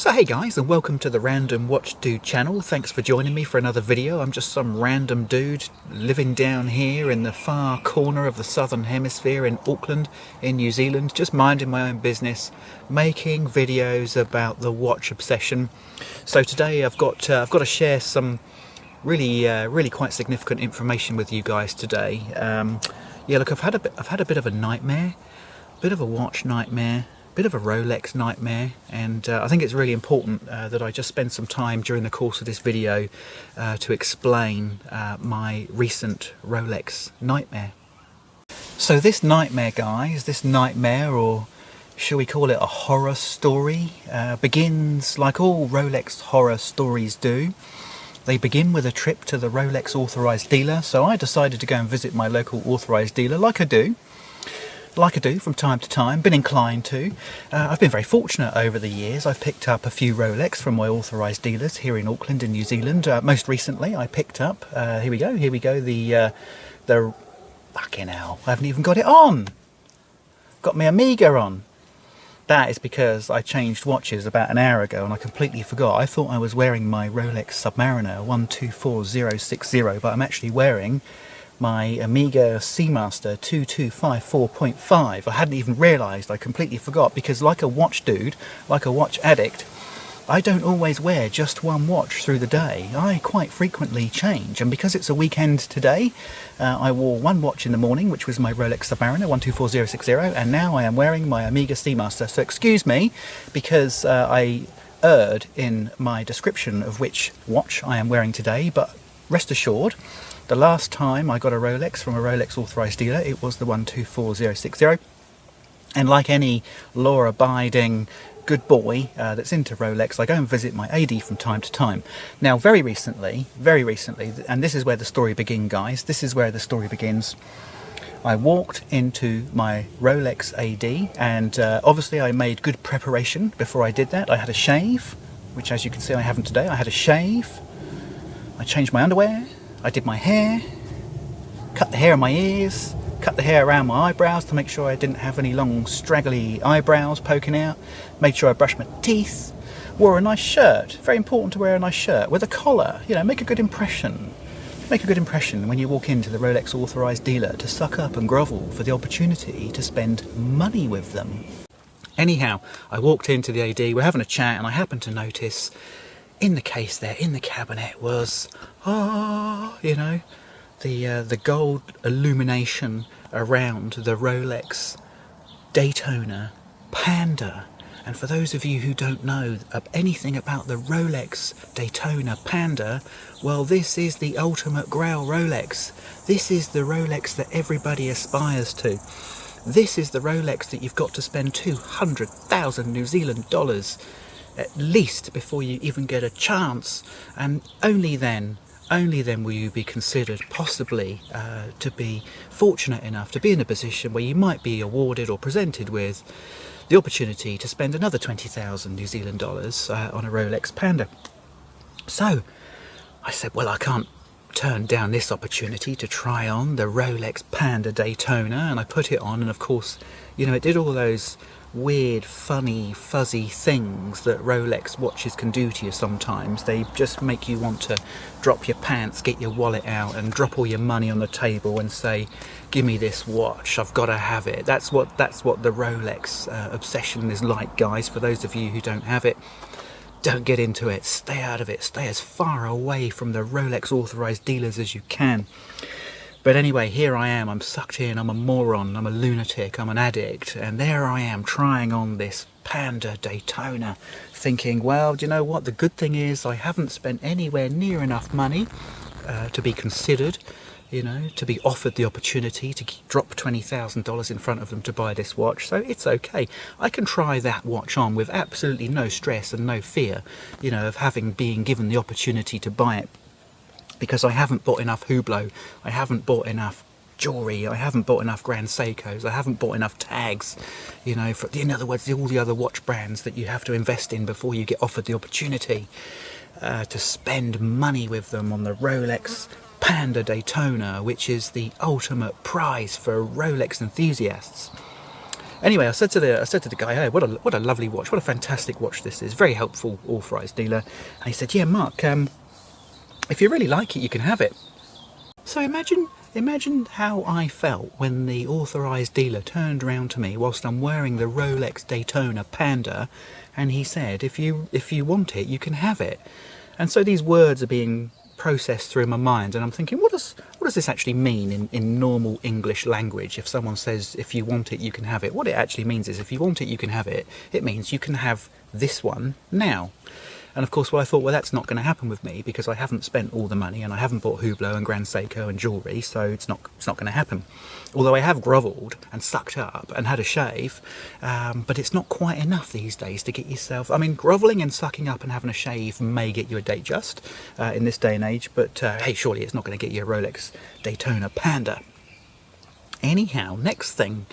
So hey guys, and welcome to the Random Watch Dude channel. Thanks for joining me for another video. I'm just some random dude living down here in the far corner of the southern hemisphere in Auckland in New Zealand, just minding my own business, making videos about the watch obsession. So today I've got to share some really quite significant information with you guys today. Yeah, look, I've had a bit of a nightmare, bit of a watch nightmare, bit of a Rolex nightmare, and I think it's really important that I just spend some time during the course of this video to explain my recent Rolex nightmare. So this nightmare, guys, this nightmare, or shall we call it a horror story, begins like all Rolex horror stories do. They begin with a trip to the Rolex authorised dealer, so I decided to go and visit my local authorised dealer like I do from time to time, been inclined to. I've been very fortunate over the years. I've picked up a few Rolex from my authorised dealers here in Auckland in New Zealand. Most recently I picked up, here we go, the fucking hell, I haven't even got it on. Got my Omega on. That is because I changed watches about an hour ago and I completely forgot. I thought I was wearing my Rolex Submariner 124060, but I'm actually wearing my Omega Seamaster 2254.5. I hadn't even realised, I completely forgot, because like a watch dude, like a watch addict, I don't always wear just one watch through the day. I quite frequently change, and because it's a weekend today, I wore one watch in the morning, which was my Rolex Submariner 124060, and now I am wearing my Omega Seamaster. So excuse me, because I erred in my description of which watch I am wearing today, but rest assured, the last time I got a Rolex from a Rolex authorised dealer, it was the 124060. And like any law-abiding good boy that's into Rolex, I go and visit my AD from time to time. Now, very recently, and this is where the story begins, guys, this is where the story begins. I walked into my Rolex AD, and obviously I made good preparation before I did that. I had a shave, which as you can see I haven't today. I had a shave, I changed my underwear, I did my hair, cut the hair on my ears, cut the hair around my eyebrows to make sure I didn't have any long straggly eyebrows poking out, made sure I brushed my teeth, wore a nice shirt. Very important to wear a nice shirt with a collar, you know, make a good impression. Make a good impression when you walk into the Rolex authorised dealer to suck up and grovel for the opportunity to spend money with them. Anyhow, I walked into the AD, we're having a chat, and I happened to notice in the case there, in the cabinet, was, you know, the gold illumination around the Rolex Daytona Panda. And for those of you who don't know anything about the Rolex Daytona Panda, well, this is the ultimate grail Rolex. This is the Rolex that everybody aspires to. This is the Rolex that you've got to spend 200,000 New Zealand dollars at least before you even get a chance, and only then will you be considered possibly to be fortunate enough to be in a position where you might be awarded or presented with the opportunity to spend another 20,000 New Zealand dollars on a Rolex Panda. So I said, well, I can't turn down this opportunity to try on the Rolex Panda Daytona, and I put it on, and of course, you know, it did all those weird, funny, fuzzy things that Rolex watches can do to you sometimes. They just make you want to drop your pants, get your wallet out and drop all your money on the table and say, give me this watch, I've got to have it. That's what the Rolex obsession is like, guys. For those of you who don't have it, don't get into it, stay out of it, stay as far away from the Rolex authorised dealers as you can. But anyway, here I am, I'm sucked in, I'm a moron, I'm a lunatic, I'm an addict, and there I am trying on this Panda Daytona, thinking, well, do you know what, the good thing is I haven't spent anywhere near enough money to be considered, you know, to be offered the opportunity to drop $20,000 in front of them to buy this watch, so it's okay. I can try that watch on with absolutely no stress and no fear, you know, of being given the opportunity to buy it. Because I haven't bought enough Hublot, I haven't bought enough jewellery, I haven't bought enough Grand Seikos, I haven't bought enough tags, you know, in other words, all the other watch brands that you have to invest in before you get offered the opportunity to spend money with them on the Rolex Panda Daytona, which is the ultimate prize for Rolex enthusiasts. Anyway, I said to the guy, hey, what a lovely watch, what a fantastic watch this is, very helpful authorised dealer. And he said, yeah, Mark, if you really like it, you can have it. So imagine how I felt when the authorised dealer turned round to me whilst I'm wearing the Rolex Daytona Panda, and he said, if you want it, you can have it. And so these words are being processed through my mind, and I'm thinking, what does this actually mean in normal English language? If someone says, if you want it, you can have it, what it actually means is, if you want it, you can have it. It means you can have this one now. And of course, well, I thought, well, that's not going to happen with me, because I haven't spent all the money and I haven't bought Hublot and Grand Seiko and jewellery, so it's not going to happen. Although I have grovelled and sucked up and had a shave, but it's not quite enough these days to get yourself... I mean, grovelling and sucking up and having a shave may get you a date just in this day and age, but hey, surely it's not going to get you a Rolex Daytona Panda. Anyhow, next thing,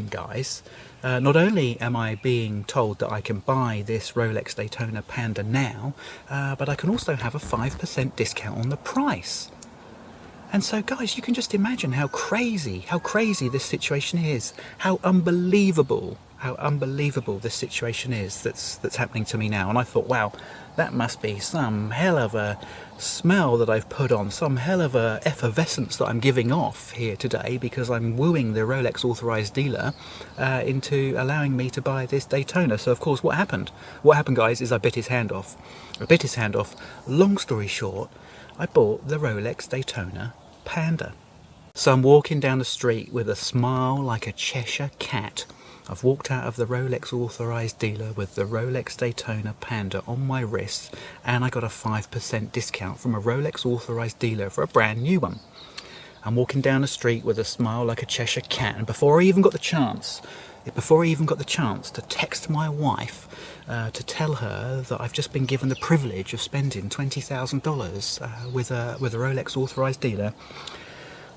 guys. Not only am I being told that I can buy this Rolex Daytona Panda now, but I can also have a 5% discount on the price. And so, guys, you can just imagine how crazy this situation is, how unbelievable this situation is that's happening to me now. And I thought, wow, that must be some hell of a smell that I've put on, some hell of a effervescence that I'm giving off here today, because I'm wooing the Rolex authorised dealer into allowing me to buy this Daytona. So of course, what happened, guys, is I bit his hand off. Long story short, I bought the Rolex Daytona Panda. So I'm walking down the street with a smile like a Cheshire cat. I've walked out of the Rolex authorised dealer with the Rolex Daytona Panda on my wrist, and I got a 5% discount from a Rolex authorised dealer for a brand new one. I'm walking down the street with a smile like a Cheshire cat, and before I even got the chance to text my wife to tell her that I've just been given the privilege of spending $20,000 with a Rolex authorised dealer,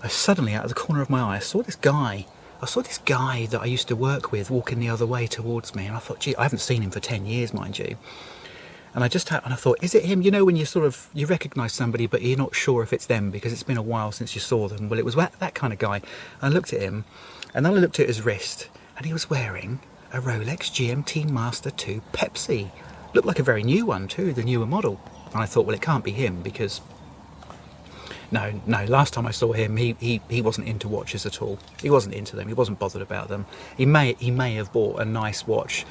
I suddenly, out of the corner of my eye, I saw this guy that I used to work with walking the other way towards me, and I thought, gee, I haven't seen him for 10 years, mind you. And I thought, is it him? You know, when you recognise somebody, but you're not sure if it's them because it's been a while since you saw them. Well, it was that kind of guy. And I looked at him, and then I looked at his wrist, and he was wearing a Rolex GMT Master 2 Pepsi. Looked like a very new one too, the newer model. And I thought, well, it can't be him, because No, last time I saw him, he wasn't into watches at all. He wasn't into them, he wasn't bothered about them. He may have bought a nice watch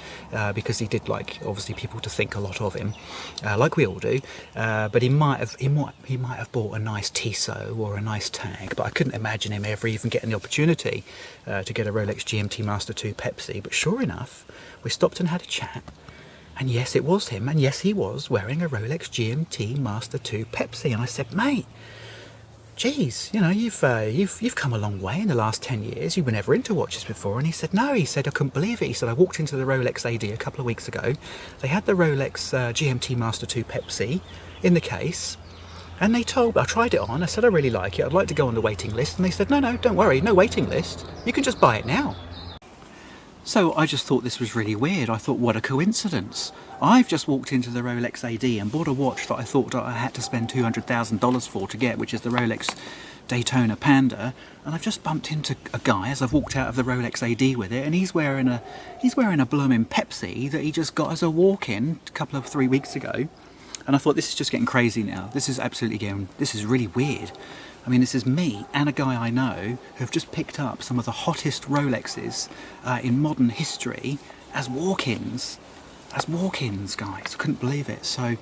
because he did like, obviously, people to think a lot of him, like we all do, but he might have bought a nice Tissot or a nice Tag, but I couldn't imagine him ever even getting the opportunity to get a Rolex GMT Master 2 Pepsi. But sure enough, we stopped and had a chat, and yes, it was him, and yes, he was wearing a Rolex GMT Master 2 Pepsi. And I said, mate, geez, you know, you've come a long way in the last 10 years. You were never into watches before. And he said, no. He said, I couldn't believe it. He said, I walked into the Rolex AD a couple of weeks ago. They had the Rolex GMT Master 2 Pepsi in the case, and they told me, I tried it on. I said, I really like it. I'd like to go on the waiting list. And they said, no, don't worry, no waiting list. You can just buy it now. So I just thought this was really weird. I thought, what a coincidence. I've just walked into the Rolex AD and bought a watch that I thought that I had to spend $200,000 for to get, which is the Rolex Daytona Panda, and I've just bumped into a guy as I've walked out of the Rolex AD with it, and he's wearing a blooming Pepsi that he just got as a walk-in a couple of 3 weeks ago. And I thought, this is just getting crazy now. This is really weird. I mean, this is me and a guy I know who have just picked up some of the hottest Rolexes in modern history as walk-ins. Guys. I couldn't believe it. So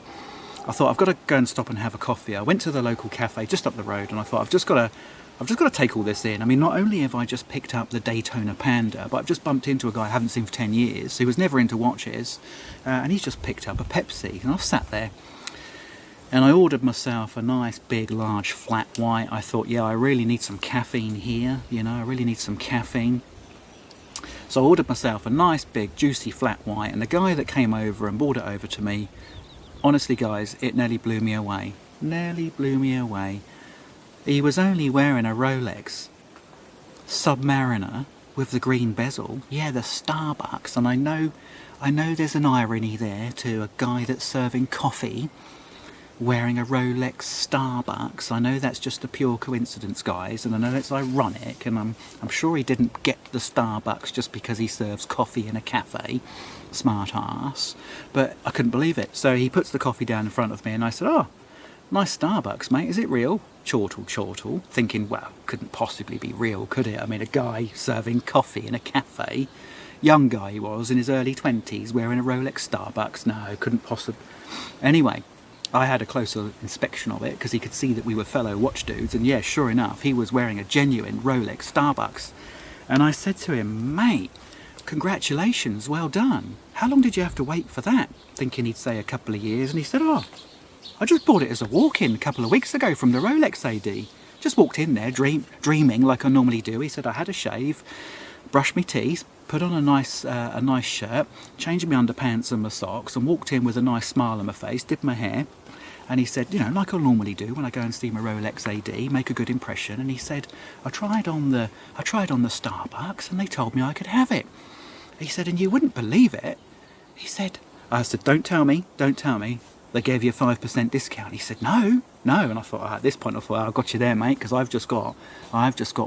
I thought, I've got to go and stop and have a coffee. I went to the local cafe just up the road, and I thought, I've just got to take all this in. I mean, not only have I just picked up the Daytona Panda, but I've just bumped into a guy I haven't seen for 10 years, who was never into watches, and he's just picked up a Pepsi. And I've sat there, and I ordered myself a nice big large flat white. I thought, yeah, I really need some caffeine here, you know, I really need some caffeine. So I ordered myself a nice big juicy flat white, and the guy that came over and brought it over to me, honestly guys, it nearly blew me away. He was only wearing a Rolex Submariner with the green bezel. Yeah, the Starbucks, and I know there's an irony there to a guy that's serving coffee, wearing a Rolex Starbucks. I know that's just a pure coincidence, guys, and I know it's ironic, and I'm sure he didn't get the Starbucks just because he serves coffee in a cafe, smart ass, but I couldn't believe it. So he puts the coffee down in front of me, and I said, "Oh, nice Starbucks, mate, is it real?" Chortle, chortle, thinking, well, couldn't possibly be real, could it? I mean, a guy serving coffee in a cafe, young guy he was, in his early 20s, wearing a Rolex Starbucks, no, couldn't possibly. Anyway, I had a closer inspection of it because he could see that we were fellow watch dudes, and yeah, sure enough, he was wearing a genuine Rolex Starbucks. And I said to him, "Mate, congratulations, well done. How long did you have to wait for that?" Thinking he'd say a couple of years, and he said, "Oh, I just bought it as a walk-in a couple of weeks ago from the Rolex AD. Just walked in there dreaming like I normally do." He said, "I had a shave, brushed my teeth, put on a nice shirt, changed my underpants and my socks, and walked in with a nice smile on my face, did my hair." And he said, you know, like I normally do when I go and see my Rolex AD, make a good impression. And he said, I tried on the Starbucks and they told me I could have it." He said, "And you wouldn't believe it." He said, I said, don't tell me. They gave you a 5% discount." He said, no. And I thought, at this point, I got you there, mate, because I've just got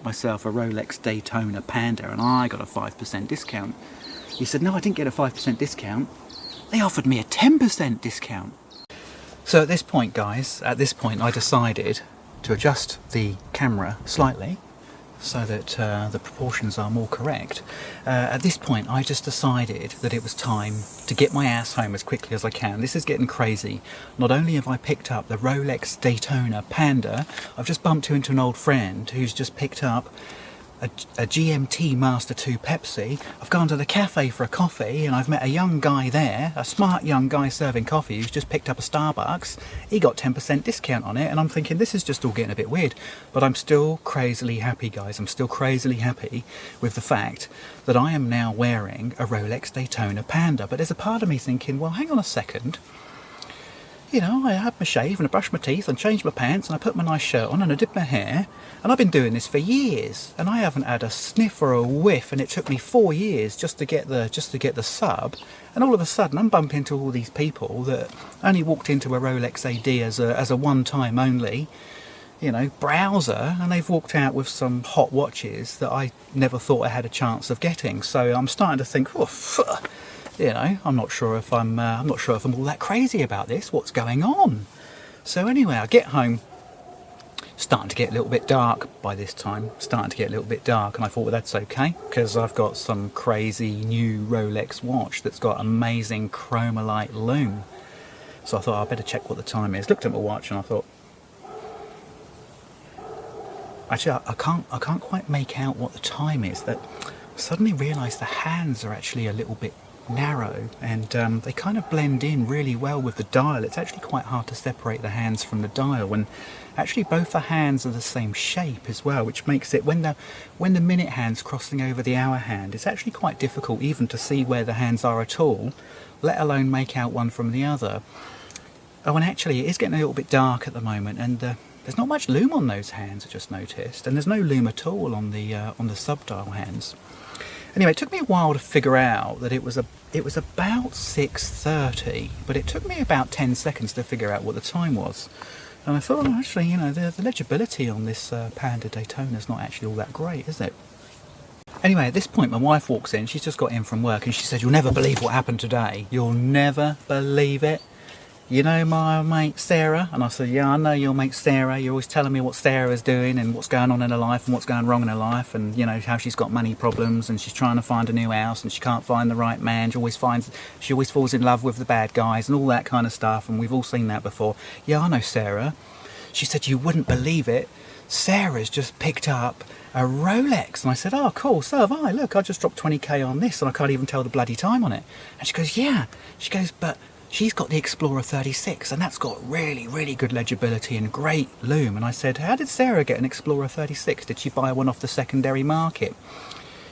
myself a Rolex Daytona Panda and I got a 5% discount. He said, "No, I didn't get a 5% discount. They offered me a 10% discount." So at this point, guys, I decided to adjust the camera slightly so that the proportions are more correct. At this point, I just decided that it was time to get my ass home as quickly as I can. This is getting crazy. Not only have I picked up the Rolex Daytona Panda, I've just bumped into an old friend who's just picked up a GMT Master 2 Pepsi. I've gone to the cafe for a coffee and I've met a young guy there, a smart young guy serving coffee who's just picked up a Starbucks. He got 10% discount on it, and I'm thinking this is just all getting a bit weird. But I'm still crazily happy, guys. I'm still crazily happy with the fact that I am now wearing a Rolex Daytona Panda. But there's a part of me thinking, well, hang on a second. You know, I had my shave and I brushed my teeth and changed my pants and I put my nice shirt on and I did my hair, and I've been doing this for years and I haven't had a sniff or a whiff, and it took me 4 years just to get the sub, and all of a sudden I'm bumping into all these people that only walked into a Rolex AD as a one-time only, you know, browser, and they've walked out with some hot watches that I never thought I had a chance of getting. So I'm starting to think, you know, I'm not sure if I'm all that crazy about this. What's going on? So anyway, I get home. Starting to get a little bit dark by this time. And I thought, well, that's okay, because I've got some crazy new Rolex watch that's got amazing chromalite lume. So I thought I better check what the time is. Looked at my watch and I thought, actually, I can't quite make out what the time is. That I suddenly realised the hands are actually a little bit narrow, and they kind of blend in really well with the dial. It's actually quite hard to separate the hands from the dial when actually both the hands are the same shape as well, which makes it, when the minute hand's crossing over the hour hand, it's actually quite difficult even to see where the hands are at all, let alone make out one from the other. Oh, and actually it is getting a little bit dark at the moment, and there's not much lume on those hands, I just noticed, and there's no lume at all on the sub-dial hands. Anyway, it took me a while to figure out that it was about 6:30, but it took me about 10 seconds to figure out what the time was. And I thought, oh, actually, you know, the legibility on this Panda Daytona is not actually all that great, is it? Anyway, at this point, my wife walks in. She's just got in from work, and she said, "You'll never believe what happened today. You'll never believe it. You know my mate Sarah?" And I said, "Yeah, I know your mate Sarah. You're always telling me what Sarah's doing and what's going on in her life and what's going wrong in her life, and you know how she's got money problems and she's trying to find a new house and she can't find the right man. She always falls in love with the bad guys and all that kind of stuff, and we've all seen that before." "Yeah, I know Sarah." She said, "You wouldn't believe it. Sarah's just picked up a Rolex." And I said, "Oh, cool, so have I. Look, I just dropped 20k on this and I can't even tell the bloody time on it." And she goes, "Yeah." She goes, "But she's got the Explorer 36 and that's got really, really good legibility and great lume." And I said, "How did Sarah get an Explorer 36? Did she buy one off the secondary market?"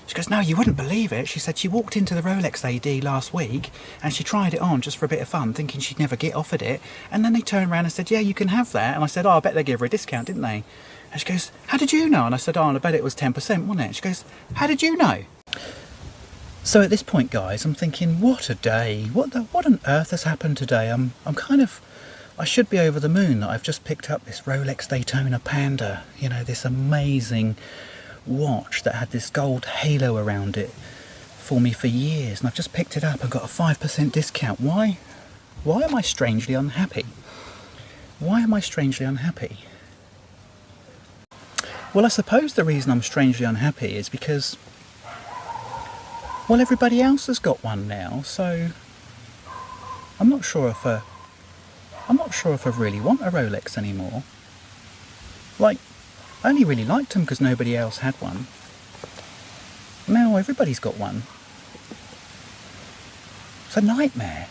She goes, "No, you wouldn't believe it." She said she walked into the Rolex AD last week and she tried it on just for a bit of fun, thinking she'd never get offered it. And then they turned around and said, "Yeah, you can have that." And I said, "Oh, I bet they gave her a discount, didn't they?" And she goes, "How did you know?" And I said, "Oh, and I bet it was 10%, wasn't it?" And she goes, "How did you know?" So at this point, guys, I'm thinking, what a day. What on earth has happened today? I'm I should be over the moon that I've just picked up this Rolex Daytona Panda. You know, this amazing watch that had this gold halo around it for me for years, and I've just picked it up and got a 5% discount. Why? Why am I strangely unhappy? Why am I strangely unhappy? Well, I suppose the reason I'm strangely unhappy is because, well, everybody else has got one now, so I'm not sure if I really want a Rolex anymore. Like, I only really liked them because nobody else had one. Now everybody's got one. It's a nightmare.